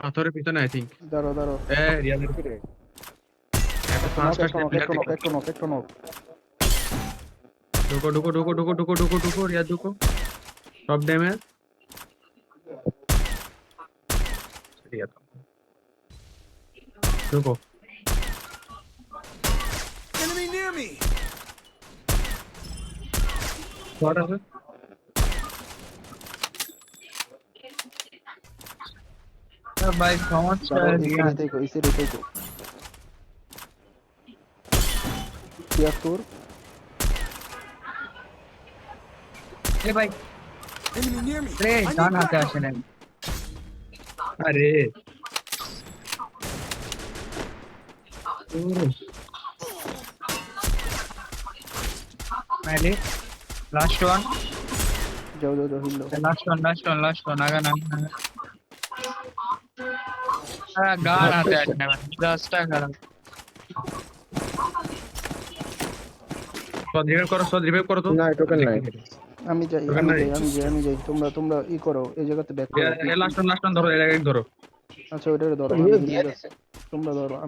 পাথরের পিছনে I think. দাঁড়ো দাঁড়ো রিয়াদের কিরে একটা নক ফাস্ট একটা নক একটা নক একটা নক ঢুকো ঢুকো ঢুকো ঢুকো ঢুকো ঢুকো ঢুকো রিয়া ঢুকো সব ড্যামেজ রিয়া ঢুকো Enemy near me. শট আছে ভাই সমস্যা ইসে দেখো ইসে দেখো 73 এ ভাই Enemy near me. রে I need ডান হাতে backup. আসে নাই আরে मैंने लास्ट वन যাও যাও যাও হিল लास्ट वन आगा ना हां गान आते हैं जस्ट करो সদ রিভাইভ করো তো না টোকেন নাই আমি যাই ওখানে নাই। আমি যাই তোমরা তোমরা ই করো এই জায়গাতে ব্যাক করো লাস্ট ওয়ান ধরো এর আগে ধরো আচ্ছা ওইটা ধরো দিয়ে দিছে তোমরা ধরো